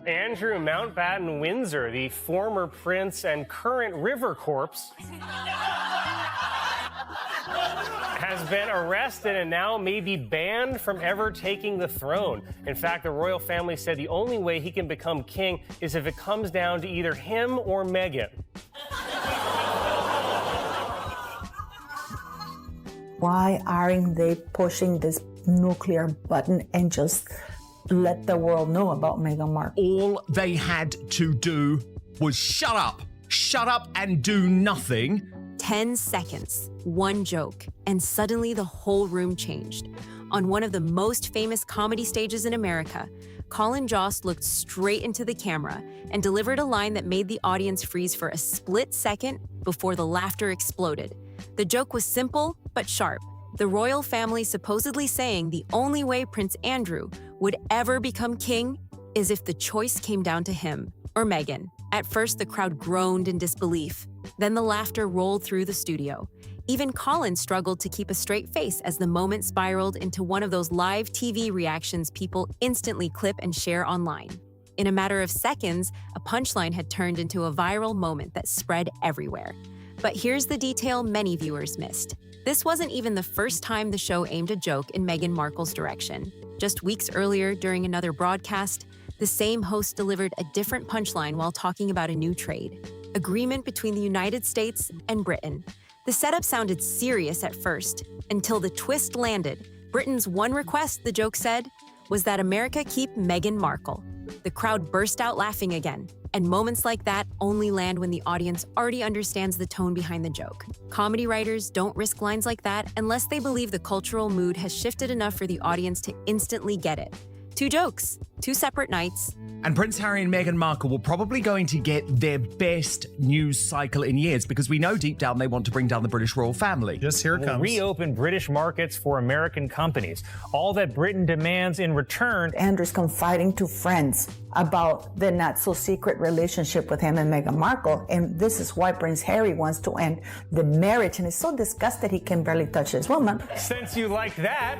Andrew Mountbatten Windsor, the former prince and current river corpse, has been arrested and now may be banned from ever taking the throne. In fact, the royal family said the only way he can become king is if it comes down to either him or Meghan. Why aren't they pushing this nuclear button and just let the world know about Meghan Markle? All they had to do was shut up and do nothing. 10 seconds, one joke, and suddenly the whole room changed. On one of the most famous comedy stages in America, Colin Jost looked straight into the camera and delivered a line that made the audience freeze for a split second before the laughter exploded. The joke was simple but sharp. The royal family supposedly saying the only way Prince Andrew would ever become king is if the choice came down to him or Meghan. At first, the crowd groaned in disbelief. Then the laughter rolled through the studio. Even Colin struggled to keep a straight face as the moment spiraled into one of those live TV reactions people instantly clip and share online. In a matter of seconds, a punchline had turned into a viral moment that spread everywhere. But here's the detail many viewers missed. This wasn't even the first time the show aimed a joke in Meghan Markle's direction. Just weeks earlier, during another broadcast, the same host delivered a different punchline while talking about a new trade agreement between the United States and Britain. The setup sounded serious at first, until the twist landed. Britain's one request, the joke said, was that America keep Meghan Markle. The crowd burst out laughing again, and moments like that only land when the audience already understands the tone behind the joke. Comedy writers don't risk lines like that unless they believe the cultural mood has shifted enough for the audience to instantly get it. 2 jokes, 2 separate nights. And Prince Harry and Meghan Markle were probably going to get their best news cycle in years because we know deep down they want to bring down the British royal family. Just here it comes. Reopen British markets for American companies. All that Britain demands in return. Andrew's confiding to friends about the not-so-secret relationship with him and Meghan Markle, and this is why Prince Harry wants to end the marriage, and is so disgusted he can barely touch his woman. Since you like that,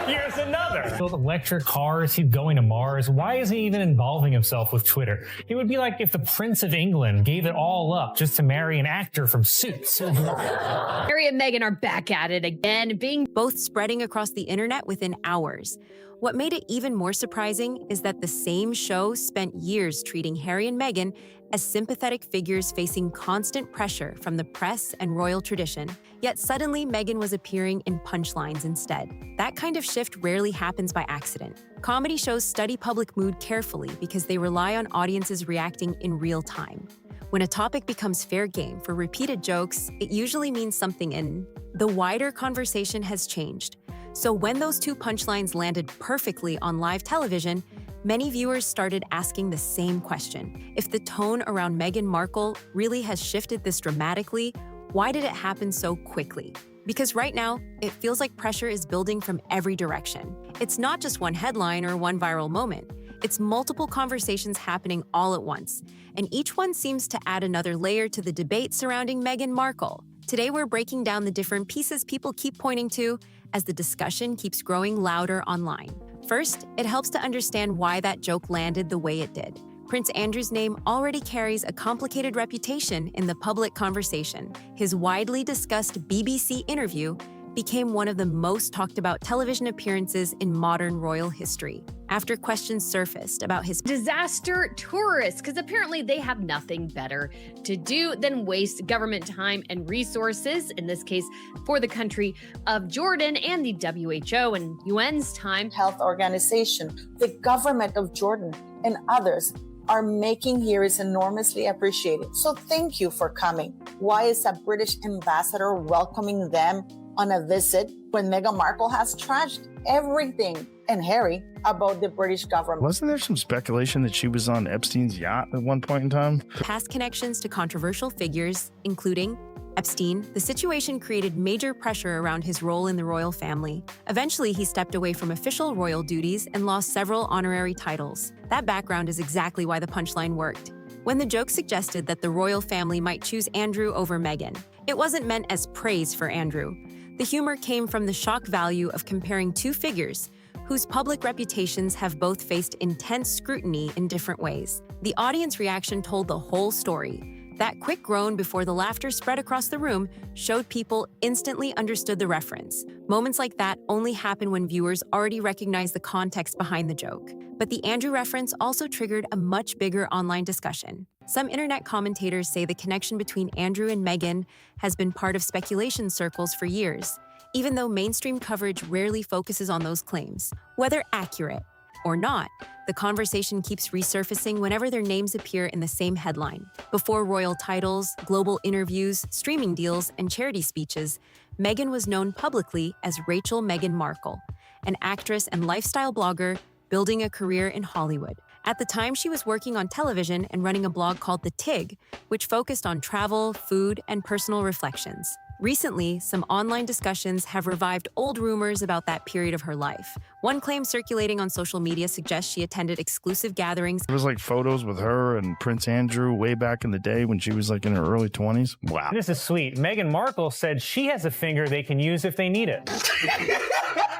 here's another. Build electric cars, he's going to Mars. Why is he even involving himself with Twitter? It would be like if the Prince of England gave it all up just to marry an actor from Suits. Harry and Meghan are back at it again, being both spreading across the internet within hours. What made it even more surprising is that the same show spent years treating Harry and Meghan as sympathetic figures facing constant pressure from the press and royal tradition. Yet suddenly, Meghan was appearing in punchlines instead. That kind of shift rarely happens by accident. Comedy shows study public mood carefully because they rely on audiences reacting in real time. When a topic becomes fair game for repeated jokes, it usually means something in the wider conversation has changed. So when those 2 punchlines landed perfectly on live television, many viewers started asking the same question. If the tone around Meghan Markle really has shifted this dramatically, why did it happen so quickly? Because right now, it feels like pressure is building from every direction. It's not just one headline or one viral moment. It's multiple conversations happening all at once, and each one seems to add another layer to the debate surrounding Meghan Markle. Today, we're breaking down the different pieces people keep pointing to as the discussion keeps growing louder online. First, it helps to understand why that joke landed the way it did. Prince Andrew's name already carries a complicated reputation in the public conversation. His widely discussed BBC interview became one of the most talked about television appearances in modern royal history. After questions surfaced about his disaster tourists, because apparently they have nothing better to do than waste government time and resources, in this case for the country of Jordan, and the WHO and UN's time. Health Organization, the government of Jordan, and others are making here is enormously appreciated. So thank you for coming. Why is a British ambassador welcoming them on a visit when Meghan Markle has trashed everything, and Harry, about the British government? Wasn't there some speculation that she was on Epstein's yacht at one point in time? Past connections to controversial figures, including Epstein, the situation created major pressure around his role in the royal family. Eventually, he stepped away from official royal duties and lost several honorary titles. That background is exactly why the punchline worked. When the joke suggested that the royal family might choose Andrew over Meghan, it wasn't meant as praise for Andrew. The humor came from the shock value of comparing 2 figures whose public reputations have both faced intense scrutiny in different ways. The audience reaction told the whole story. That quick groan before the laughter spread across the room showed people instantly understood the reference. Moments like that only happen when viewers already recognize the context behind the joke. But the Andrew reference also triggered a much bigger online discussion. Some internet commentators say the connection between Andrew and Meghan has been part of speculation circles for years, even though mainstream coverage rarely focuses on those claims. Whether accurate or not, the conversation keeps resurfacing whenever their names appear in the same headline. Before royal titles, global interviews, streaming deals, and charity speeches, Meghan was known publicly as Rachel Meghan Markle, an actress and lifestyle blogger building a career in Hollywood. At the time, she was working on television and running a blog called The Tig, which focused on travel, food, and personal reflections. Recently, some online discussions have revived old rumors about that period of her life. One claim circulating on social media suggests she attended exclusive gatherings. There was like photos with her and Prince Andrew way back in the day when she was like in her early 20s. Wow. This is sweet. Meghan Markle said she has a finger they can use if they need it.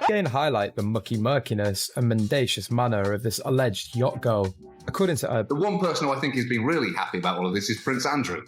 Again, highlight the mucky murkiness and mendacious manner of this alleged yacht girl. According to her, the one person who I think has been really happy about all of this is Prince Andrew.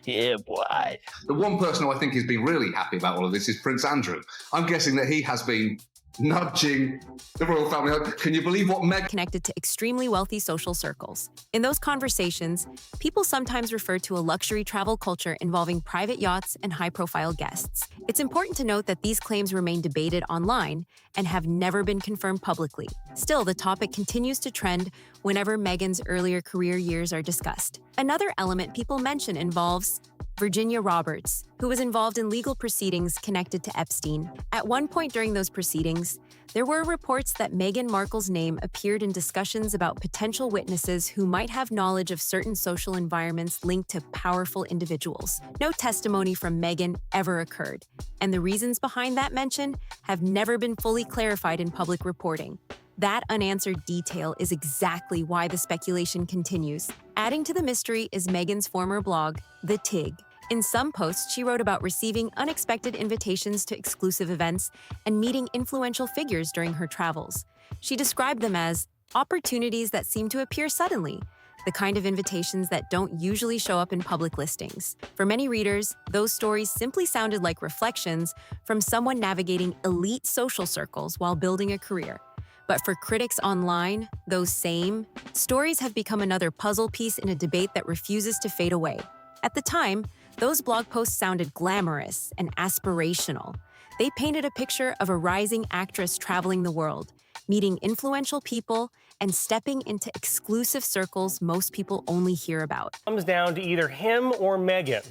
Yeah, boy. The one person who I think has been really happy about all of this is Prince Andrew. I'm guessing that he has been nudging the royal family. Can you believe what Meghan connected to extremely wealthy social circles? In those conversations, people sometimes refer to a luxury travel culture involving private yachts and high-profile guests. It's important to note that these claims remain debated online and have never been confirmed publicly. Still, the topic continues to trend whenever Meghan's earlier career years are discussed. Another element people mention involves Virginia Roberts, who was involved in legal proceedings connected to Epstein. At one point during those proceedings, there were reports that Meghan Markle's name appeared in discussions about potential witnesses who might have knowledge of certain social environments linked to powerful individuals. No testimony from Meghan ever occurred, and the reasons behind that mention have never been fully clarified in public reporting. That unanswered detail is exactly why the speculation continues. Adding to the mystery is Meghan's former blog, The Tig. In some posts, she wrote about receiving unexpected invitations to exclusive events and meeting influential figures during her travels. She described them as opportunities that seem to appear suddenly, the kind of invitations that don't usually show up in public listings. For many readers, those stories simply sounded like reflections from someone navigating elite social circles while building a career. But for critics online, those same stories have become another puzzle piece in a debate that refuses to fade away. At the time, those blog posts sounded glamorous and aspirational. They painted a picture of a rising actress traveling the world, meeting influential people, and stepping into exclusive circles most people only hear about. Comes down to either him or Meghan.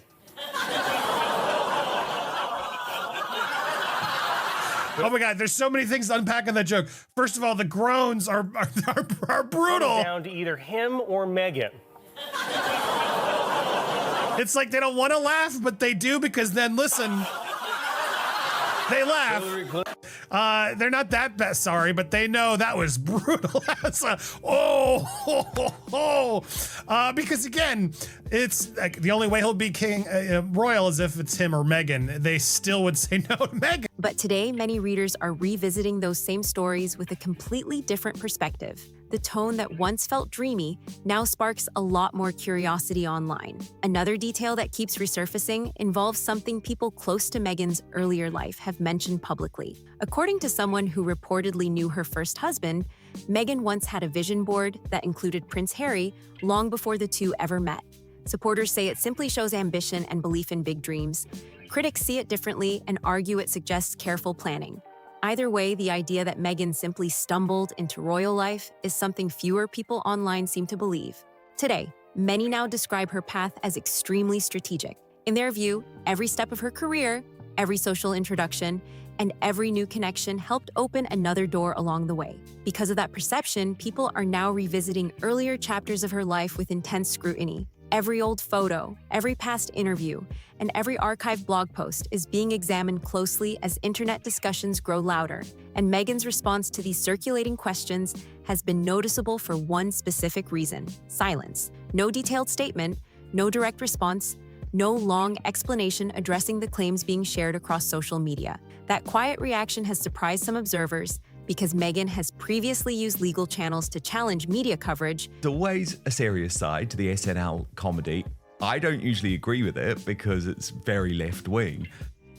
Oh my God, there's so many things to unpack in that joke. First of all, the groans are brutal. Comes down to either him or Meghan. It's like they don't want to laugh, but they do because then, listen, they laugh. They're not that bad, sorry, but they know that was brutal. That's because again, it's like the only way he'll be king royal is if it's him or Meghan. They still would say no to Meghan. But today, many readers are revisiting those same stories with a completely different perspective. The tone that once felt dreamy now sparks a lot more curiosity online. Another detail that keeps resurfacing involves something people close to Meghan's earlier life have mentioned publicly. According to someone who reportedly knew her first husband, Meghan once had a vision board that included Prince Harry long before the two ever met. Supporters say it simply shows ambition and belief in big dreams. Critics see it differently and argue it suggests careful planning. Either way, the idea that Meghan simply stumbled into royal life is something fewer people online seem to believe. Today, many now describe her path as extremely strategic. In their view, every step of her career, every social introduction, and every new connection helped open another door along the way. Because of that perception, people are now revisiting earlier chapters of her life with intense scrutiny. Every old photo, every past interview, and every archived blog post is being examined closely as internet discussions grow louder. And Meghan's response to these circulating questions has been noticeable for one specific reason: silence. No detailed statement, no direct response, no long explanation addressing the claims being shared across social media. That quiet reaction has surprised some observers, because Meghan has previously used legal channels to challenge media coverage. There's always a serious side to the SNL comedy. I don't usually agree with it because it's very left-wing.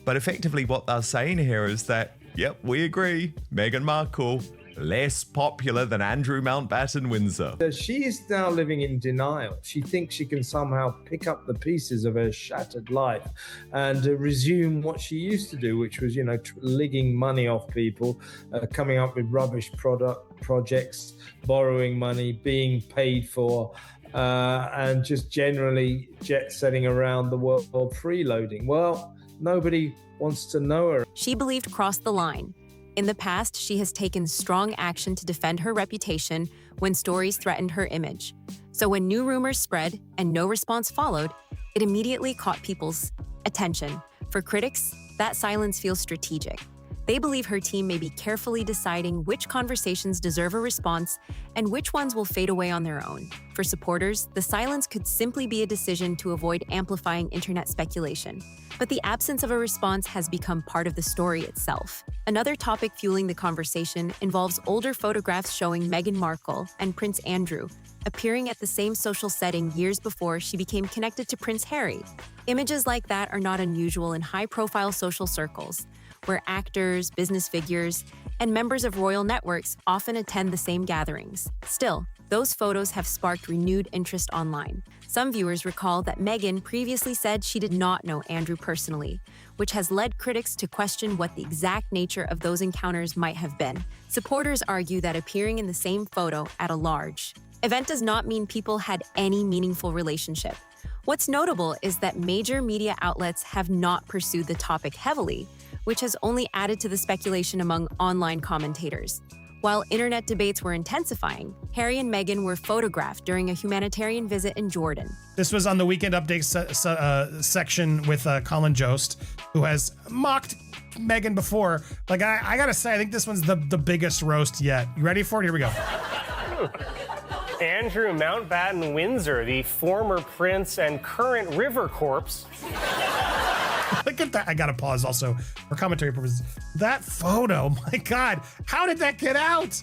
But effectively what they're saying here is that, yep, we agree, Meghan Markle, less popular than Andrew Mountbatten Windsor. She is now living in denial. She thinks she can somehow pick up the pieces of her shattered life and resume what she used to do, which was, ligging money off people, coming up with rubbish projects, borrowing money, being paid for, and just generally jet-setting around the world freeloading. Well, nobody wants to know her. She believed crossed the line. In the past, she has taken strong action to defend her reputation when stories threatened her image. So when new rumors spread and no response followed, it immediately caught people's attention. For critics, that silence feels strategic. They believe her team may be carefully deciding which conversations deserve a response and which ones will fade away on their own. For supporters, the silence could simply be a decision to avoid amplifying internet speculation. But the absence of a response has become part of the story itself. Another topic fueling the conversation involves older photographs showing Meghan Markle and Prince Andrew appearing at the same social setting years before she became connected to Prince Harry. Images like that are not unusual in high-profile social circles, where actors, business figures, and members of royal networks often attend the same gatherings. Still, those photos have sparked renewed interest online. Some viewers recall that Meghan previously said she did not know Andrew personally, which has led critics to question what the exact nature of those encounters might have been. Supporters argue that appearing in the same photo at a large event does not mean people had any meaningful relationship. What's notable is that major media outlets have not pursued the topic heavily, which has only added to the speculation among online commentators. While internet debates were intensifying, Harry and Meghan were photographed during a humanitarian visit in Jordan. This was on the Weekend Update section with Colin Jost, who has mocked Meghan before. Like, I gotta say, I think this one's the biggest roast yet. You ready for it? Here we go. Andrew Mountbatten Windsor, the former prince and current river corpse. Look at that. I gotta pause also for commentary purposes. That photo, my God, how did that get out?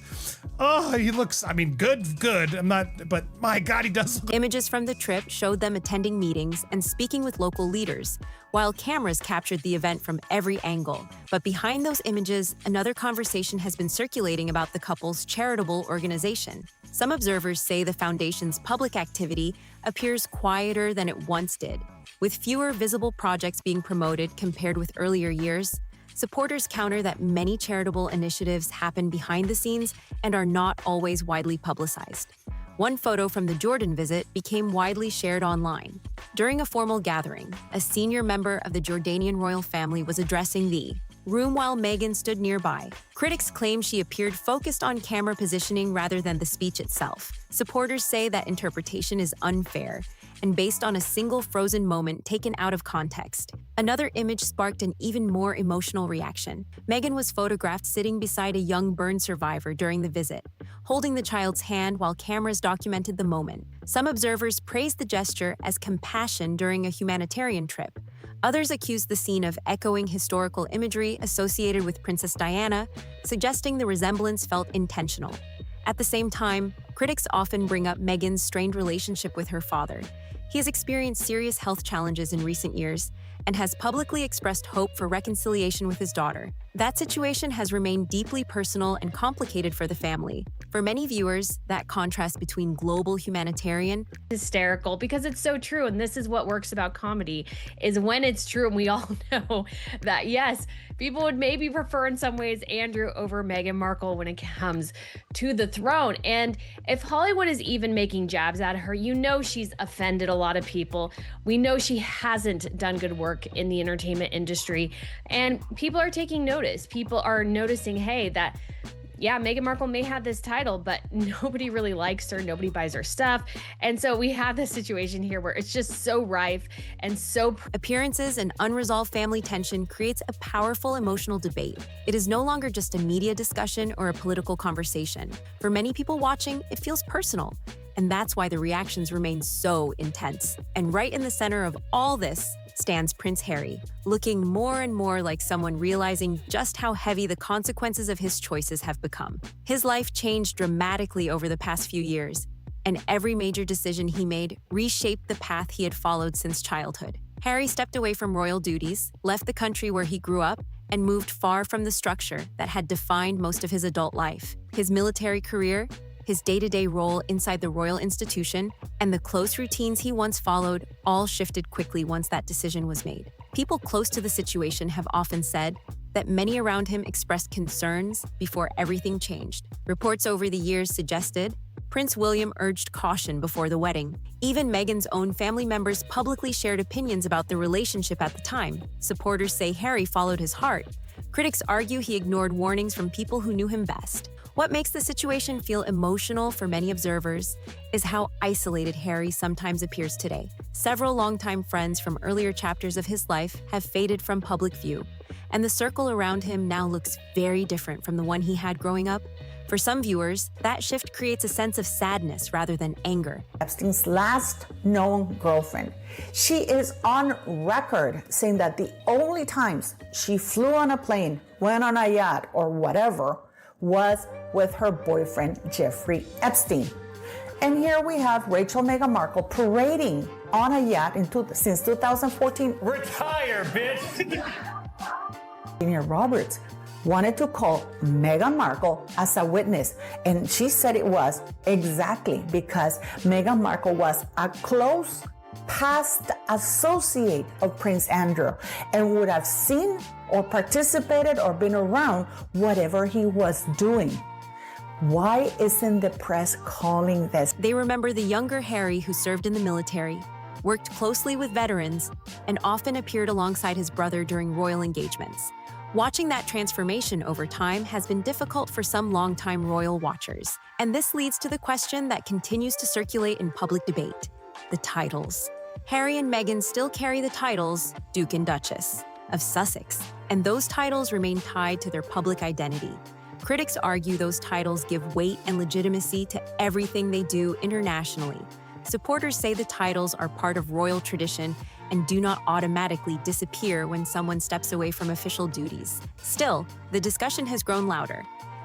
Oh, he looks, good. I'm not, but my God, he does look. Images from the trip showed them attending meetings and speaking with local leaders, while cameras captured the event from every angle. But behind those images, another conversation has been circulating about the couple's charitable organization. Some observers say the foundation's public activity appears quieter than it once did. With fewer visible projects being promoted compared with earlier years, supporters counter that many charitable initiatives happen behind the scenes and are not always widely publicized. One photo from the Jordan visit became widely shared online. During a formal gathering, a senior member of the Jordanian royal family was addressing the room while Meghan stood nearby. Critics claim she appeared focused on camera positioning rather than the speech itself. Supporters say that interpretation is unfair and based on a single frozen moment taken out of context. Another image sparked an even more emotional reaction. Meghan was photographed sitting beside a young burn survivor during the visit, holding the child's hand while cameras documented the moment. Some observers praised the gesture as compassion during a humanitarian trip. Others accused the scene of echoing historical imagery associated with Princess Diana, suggesting the resemblance felt intentional. At the same time, critics often bring up Meghan's strained relationship with her father. He has experienced serious health challenges in recent years and has publicly expressed hope for reconciliation with his daughter. That situation has remained deeply personal and complicated for the family. For many viewers, that contrast between global humanitarian hysterical because it's so true, and this is what works about comedy is when it's true, and we all know that yes, people would maybe prefer in some ways Andrew over Meghan Markle when it comes to the throne. And if Hollywood is even making jabs at her, you know she's offended a lot of people. We know she hasn't done good work in the entertainment industry, and people are taking notice. People are noticing, hey, that yeah, Meghan Markle may have this title, but nobody really likes her. Nobody buys her stuff. And so we have this situation here where it's just so rife and so... Appearances and unresolved family tension creates a powerful emotional debate. It is no longer just a media discussion or a political conversation. For many people watching, it feels personal. And that's why the reactions remain so intense. And right in the center of all this stands Prince Harry, looking more and more like someone realizing just how heavy the consequences of his choices have become. His life changed dramatically over the past few years, and every major decision he made reshaped the path he had followed since childhood. Harry stepped away from royal duties, left the country where he grew up, and moved far from the structure that had defined most of his adult life. His military career, his day-to-day role inside the royal institution, and the close routines he once followed all shifted quickly once that decision was made. People close to the situation have often said that many around him expressed concerns before everything changed. Reports over the years suggested Prince William urged caution before the wedding. Even Meghan's own family members publicly shared opinions about the relationship at the time. Supporters say Harry followed his heart. Critics argue he ignored warnings from people who knew him best. What makes the situation feel emotional for many observers is how isolated Harry sometimes appears today. Several longtime friends from earlier chapters of his life have faded from public view, and the circle around him now looks very different from the one he had growing up. For some viewers, that shift creates a sense of sadness rather than anger. Epstein's last known girlfriend. She is on record saying that the only times she flew on a plane, went on a yacht, or whatever, was with her boyfriend, Jeffrey Epstein. And here we have Meghan Markle parading on a yacht since 2014. Retire, bitch! Virginia Roberts wanted to call Meghan Markle as a witness, and she said it was exactly because Meghan Markle was a close past associate of Prince Andrew and would have seen or participated or been around whatever he was doing. Why isn't the press calling this? They remember the younger Harry who served in the military, worked closely with veterans, and often appeared alongside his brother during royal engagements. Watching that transformation over time has been difficult for some longtime royal watchers. And this leads to the question that continues to circulate in public debate: the titles. Harry and Meghan still carry the titles Duke and Duchess of Sussex, and those titles remain tied to their public identity. Critics argue those titles give weight and legitimacy to everything they do internationally. Supporters say the titles are part of royal tradition and do not automatically disappear when someone steps away from official duties. Still, the discussion has grown louder.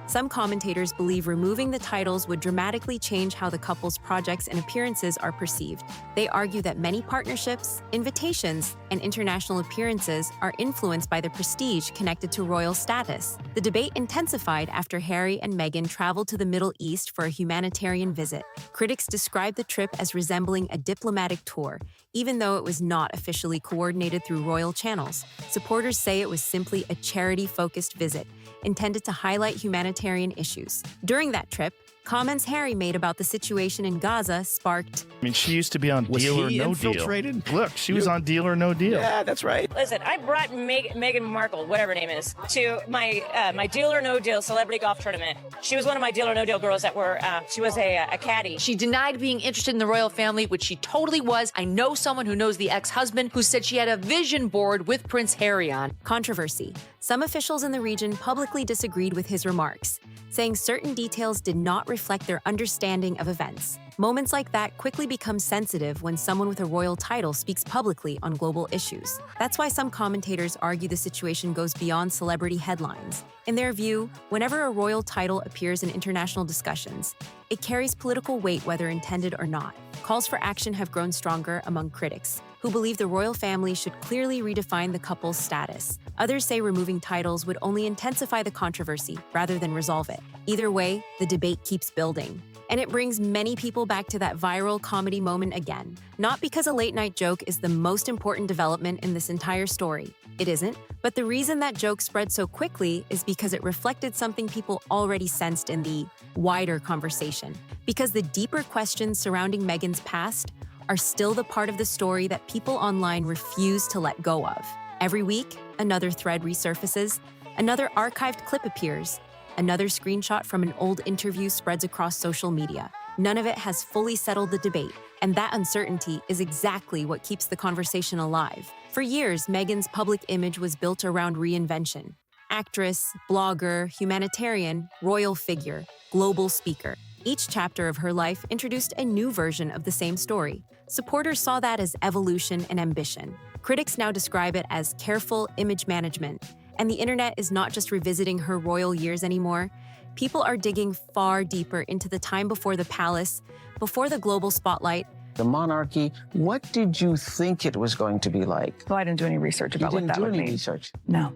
Some commentators believe removing the titles would dramatically change how the couple's projects and appearances are perceived. They argue that many partnerships, invitations, and international appearances are influenced by the prestige connected to royal status. The debate intensified after Harry and Meghan traveled to the Middle East for a humanitarian visit. Critics describe the trip as resembling a diplomatic tour, even though it was not officially coordinated through royal channels. Supporters say it was simply a charity-focused visit, intended to highlight humanitarian issues. During that trip, comments Harry made about the situation in Gaza sparked... I mean, she used to be on Deal or No infiltrated? Deal. Look, she was on Deal or No Deal. Yeah, that's right. Listen, I brought Meghan Markle, whatever her name is, to my Deal or No Deal celebrity golf tournament. She was one of my Deal or No Deal girls that were, she was a caddy. She denied being interested in the royal family, which she totally was. I know someone who knows the ex-husband who said she had a vision board with Prince Harry on. Controversy. Some officials in the region publicly disagreed with his remarks, saying certain details did not reflect their understanding of events. Moments like that quickly become sensitive when someone with a royal title speaks publicly on global issues. That's why some commentators argue the situation goes beyond celebrity headlines. In their view, whenever a royal title appears in international discussions, it carries political weight whether intended or not. Calls for action have grown stronger among critics, who believe the royal family should clearly redefine the couple's status. Others say removing titles would only intensify the controversy rather than resolve it. Either way, the debate keeps building. And it brings many people back to that viral comedy moment again. Not because a late-night joke is the most important development in this entire story. It isn't. But the reason that joke spread so quickly is because it reflected something people already sensed in the wider conversation. Because the deeper questions surrounding Meghan's past are still the part of the story that people online refuse to let go of. Every week, another thread resurfaces, another archived clip appears, another screenshot from an old interview spreads across social media. None of it has fully settled the debate, and that uncertainty is exactly what keeps the conversation alive. For years, Meghan's public image was built around reinvention. Actress, blogger, humanitarian, royal figure, global speaker. Each chapter of her life introduced a new version of the same story. Supporters saw that as evolution and ambition. Critics now describe it as careful image management. And the internet is not just revisiting her royal years anymore. People are digging far deeper into the time before the palace, before the global spotlight. The monarchy, what did you think it was going to be like? Well, I didn't do any research about what that would mean. You didn't do any research? No.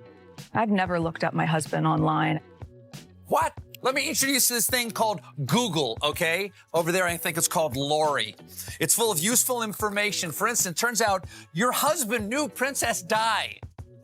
I've never looked up my husband online. What? Let me introduce this thing called Google, okay? Over there, I think it's called Lori. It's full of useful information. For instance, turns out your husband knew Princess Di.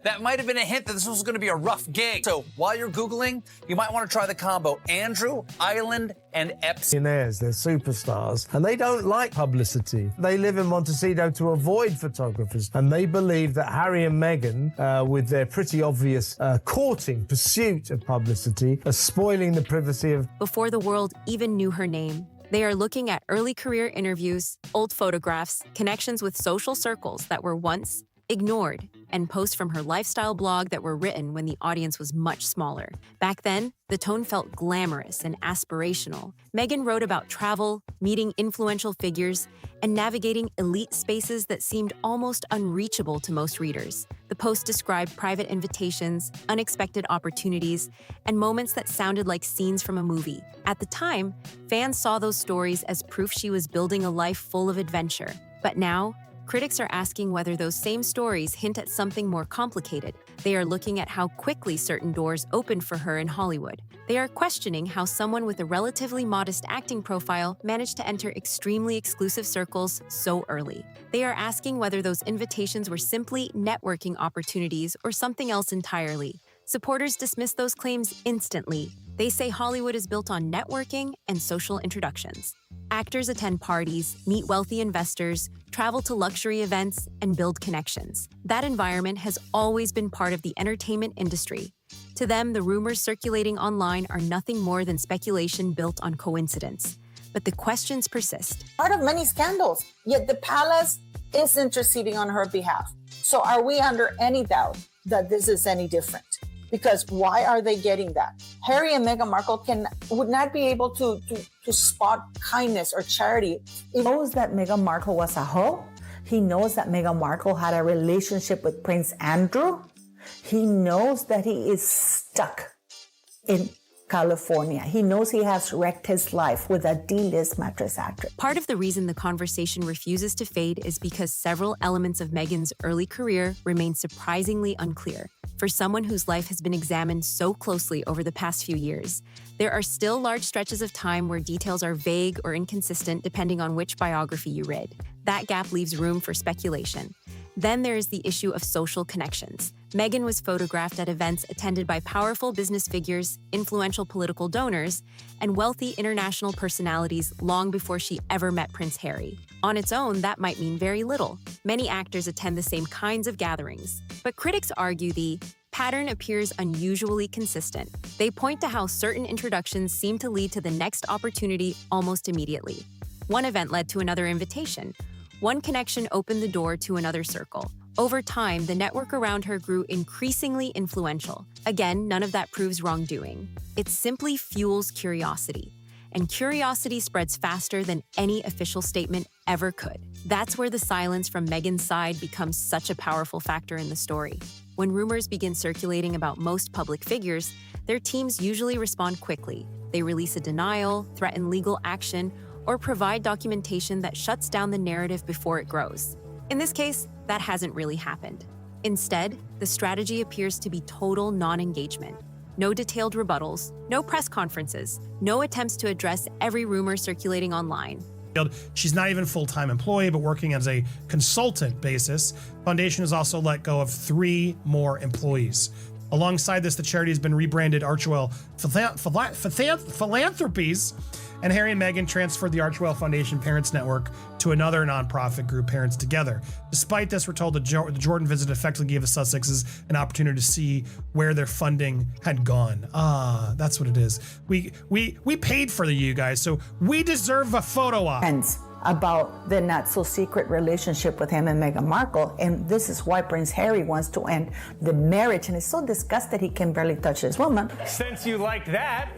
That might have been a hint that this was going to be a rough gig. So while you're Googling, you might want to try the combo Andrew, Island, and Epstein. They're superstars, and they don't like publicity. They live in Montecito to avoid photographers, and they believe that Harry and Meghan, with their pretty obvious courting pursuit of publicity, are spoiling the privacy of... Before the world even knew her name, they are looking at early career interviews, old photographs, connections with social circles that were once ignored, and posts from her lifestyle blog that were written when the audience was much smaller. Back then, the tone felt glamorous and aspirational. Meghan wrote about travel, meeting influential figures, and navigating elite spaces that seemed almost unreachable to most readers. The post described private invitations, unexpected opportunities, and moments that sounded like scenes from a movie. At the time, fans saw those stories as proof she was building a life full of adventure. But now, critics are asking whether those same stories hint at something more complicated. They are looking at how quickly certain doors opened for her in Hollywood. They are questioning how someone with a relatively modest acting profile managed to enter extremely exclusive circles so early. They are asking whether those invitations were simply networking opportunities or something else entirely. Supporters dismiss those claims instantly. They say Hollywood is built on networking and social introductions. Actors attend parties, meet wealthy investors, travel to luxury events, and build connections. That environment has always been part of the entertainment industry. To them, the rumors circulating online are nothing more than speculation built on coincidence. But the questions persist. Part of many scandals, yet the palace is interceding on her behalf. So are we under any doubt that this is any different? Because why are they getting that? Harry and Meghan Markle would not be able to spot kindness or charity. He knows that Meghan Markle was a hoe. He knows that Meghan Markle had a relationship with Prince Andrew. He knows that he is stuck in California. He knows he has wrecked his life with a D-list mattress actress. Part of the reason the conversation refuses to fade is because several elements of Meghan's early career remain surprisingly unclear. For someone whose life has been examined so closely over the past few years, there are still large stretches of time where details are vague or inconsistent depending on which biography you read. That gap leaves room for speculation. Then there is the issue of social connections. Meghan was photographed at events attended by powerful business figures, influential political donors, and wealthy international personalities long before she ever met Prince Harry. On its own, that might mean very little. Many actors attend the same kinds of gatherings. But critics argue the pattern appears unusually consistent. They point to how certain introductions seem to lead to the next opportunity almost immediately. One event led to another invitation. One connection opened the door to another circle. Over time, the network around her grew increasingly influential. Again, none of that proves wrongdoing. It simply fuels curiosity. And curiosity spreads faster than any official statement ever could. That's where the silence from Meghan's side becomes such a powerful factor in the story. When rumors begin circulating about most public figures, their teams usually respond quickly. They release a denial, threaten legal action, or provide documentation that shuts down the narrative before it grows. In this case, that hasn't really happened. Instead, the strategy appears to be total non-engagement. No detailed rebuttals, no press conferences, no attempts to address every rumor circulating online. She's not even a full-time employee, but working as a consultant basis. Foundation has also let go of 3 more employees. Alongside this, the charity has been rebranded Archewell Philanthropies, and Harry and Meghan transferred the Archewell Foundation Parents Network to another nonprofit group, Parents Together. Despite this, we're told the Jordan visit effectively gave the Sussexes an opportunity to see where their funding had gone. That's what it is. We paid for you guys, so we deserve a photo op. About the not-so-secret relationship with him and Meghan Markle, and this is why Prince Harry wants to end the marriage, and is so disgusted he can barely touch his woman. Since you like that,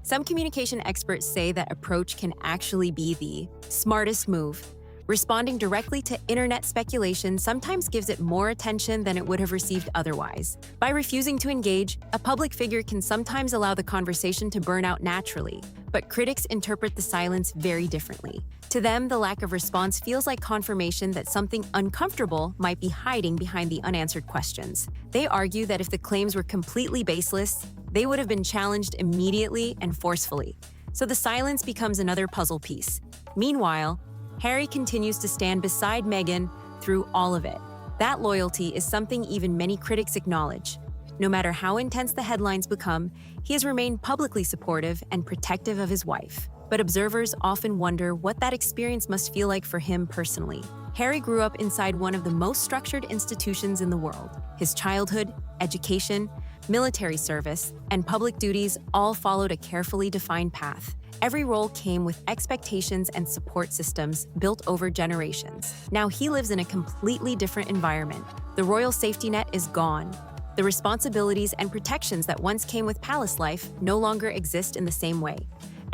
Some communication experts say that approach can actually be the smartest move. Responding directly to internet speculation sometimes gives it more attention than it would have received otherwise. By refusing to engage, a public figure can sometimes allow the conversation to burn out naturally, but critics interpret the silence very differently. To them, the lack of response feels like confirmation that something uncomfortable might be hiding behind the unanswered questions. They argue that if the claims were completely baseless, they would have been challenged immediately and forcefully. So the silence becomes another puzzle piece. Meanwhile, Harry continues to stand beside Meghan through all of it. That loyalty is something even many critics acknowledge. No matter how intense the headlines become, he has remained publicly supportive and protective of his wife. But observers often wonder what that experience must feel like for him personally. Harry grew up inside one of the most structured institutions in the world. His childhood, education, military service, and public duties all followed a carefully defined path. Every role came with expectations and support systems built over generations. Now he lives in a completely different environment. The royal safety net is gone. The responsibilities and protections that once came with palace life no longer exist in the same way.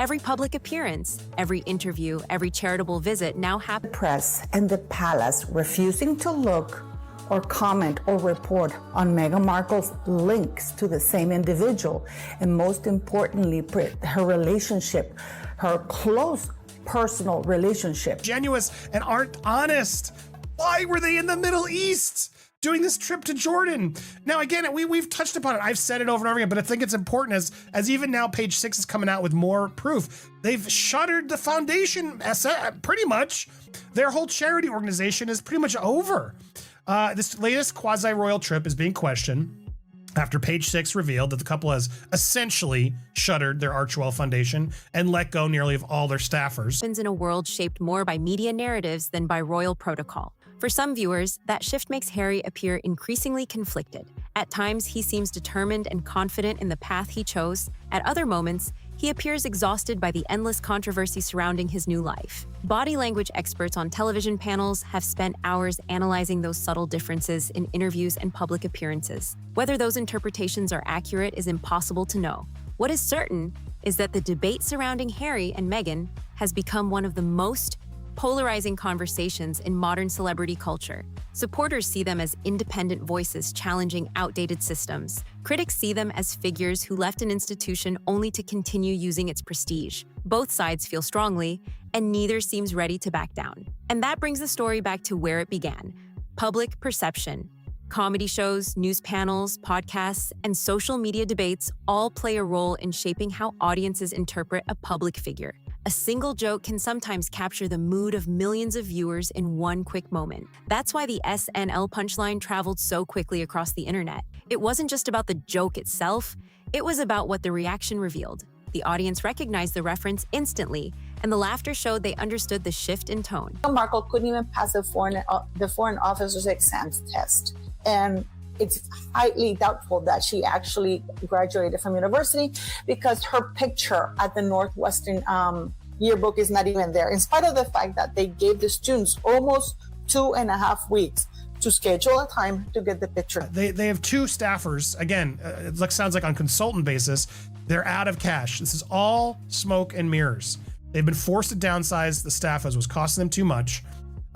Every public appearance, every interview, every charitable visit now happens. Press and the palace refusing to look or comment or report on Meghan Markle's links to the same individual, and most importantly, her relationship, her close personal relationship. Genuine and aren't honest. Why were they in the Middle East doing this trip to Jordan? Now, again, we've touched upon it. I've said it over and over again, but I think it's important as even now Page 6 is coming out with more proof. They've shuttered the foundation, pretty much. Their whole charity organization is pretty much over. This latest quasi-royal trip is being questioned after Page 6 revealed that the couple has essentially shuttered their Archewell Foundation and let go nearly of all their staffers. In a world shaped more by media narratives than by royal protocol. For some viewers, that shift makes Harry appear increasingly conflicted. At times, he seems determined and confident in the path he chose. At other moments, he appears exhausted by the endless controversy surrounding his new life. Body language experts on television panels have spent hours analyzing those subtle differences in interviews and public appearances. Whether those interpretations are accurate is impossible to know. What is certain is that the debate surrounding Harry and Meghan has become one of the most polarizing conversations in modern celebrity culture. Supporters see them as independent voices challenging outdated systems. Critics see them as figures who left an institution only to continue using its prestige. Both sides feel strongly, and neither seems ready to back down. And that brings the story back to where it began: public perception. Comedy shows, news panels, podcasts, and social media debates all play a role in shaping how audiences interpret a public figure. A single joke can sometimes capture the mood of millions of viewers in one quick moment. That's why the SNL punchline traveled so quickly across the internet. It wasn't just about the joke itself, it was about what the reaction revealed. The audience recognized the reference instantly, and the laughter showed they understood the shift in tone. Meghan Markle couldn't even pass the foreign officer's exams test. And it's highly doubtful that she actually graduated from university because her picture at the Northwestern yearbook is not even there, in spite of the fact that they gave the students almost 2.5 weeks to schedule a time to get the picture. They have two staffers. Again, it sounds like on consultant basis, they're out of cash. This is all smoke and mirrors. They've been forced to downsize the staff as was costing them too much.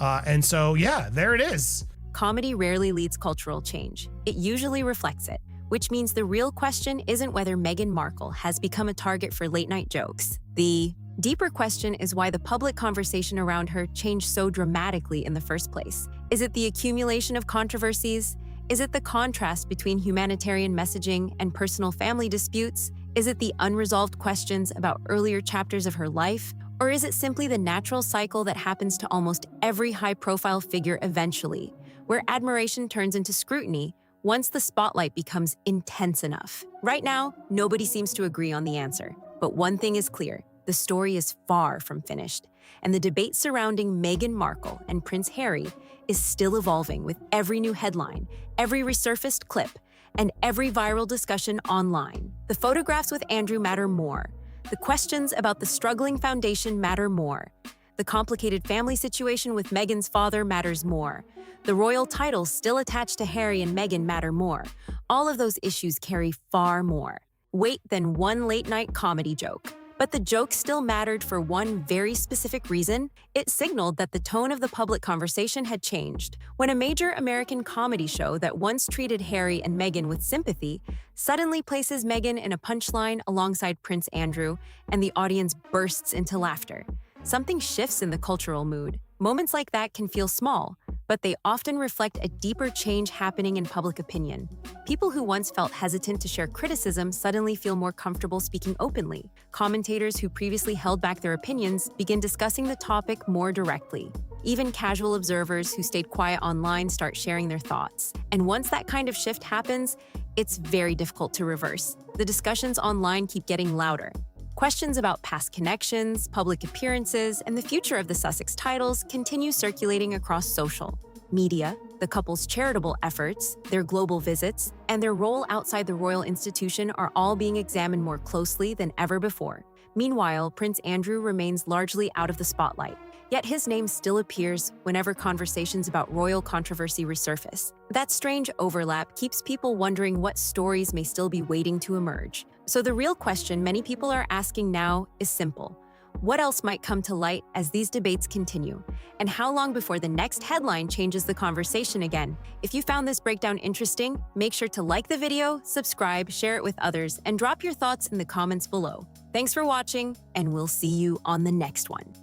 And so, yeah, there it is. Comedy rarely leads cultural change. It usually reflects it, which means the real question isn't whether Meghan Markle has become a target for late-night jokes. The deeper question is why the public conversation around her changed so dramatically in the first place. Is it the accumulation of controversies? Is it the contrast between humanitarian messaging and personal family disputes? Is it the unresolved questions about earlier chapters of her life? Or is it simply the natural cycle that happens to almost every high-profile figure eventually, where admiration turns into scrutiny once the spotlight becomes intense enough? Right now, nobody seems to agree on the answer. But one thing is clear: the story is far from finished, and the debate surrounding Meghan Markle and Prince Harry is still evolving with every new headline, every resurfaced clip, and every viral discussion online. The photographs with Andrew matter more. The questions about the struggling foundation matter more. The complicated family situation with Meghan's father matters more. The royal titles still attached to Harry and Meghan matter more. All of those issues carry far more. Wait, then one late-night comedy joke. But the joke still mattered for one very specific reason. It signaled that the tone of the public conversation had changed. When a major American comedy show that once treated Harry and Meghan with sympathy suddenly places Meghan in a punchline alongside Prince Andrew, and the audience bursts into laughter, something shifts in the cultural mood. Moments like that can feel small, but they often reflect a deeper change happening in public opinion. People who once felt hesitant to share criticism suddenly feel more comfortable speaking openly. Commentators who previously held back their opinions begin discussing the topic more directly. Even casual observers who stayed quiet online start sharing their thoughts. And once that kind of shift happens, it's very difficult to reverse. The discussions online keep getting louder. Questions about past connections, public appearances, and the future of the Sussex titles continue circulating across social media. The couple's charitable efforts, their global visits, and their role outside the royal institution are all being examined more closely than ever before. Meanwhile, Prince Andrew remains largely out of the spotlight, yet his name still appears whenever conversations about royal controversy resurface. That strange overlap keeps people wondering what stories may still be waiting to emerge. So the real question many people are asking now is simple. What else might come to light as these debates continue? And how long before the next headline changes the conversation again? If you found this breakdown interesting, make sure to like the video, subscribe, share it with others, and drop your thoughts in the comments below. Thanks for watching, and we'll see you on the next one.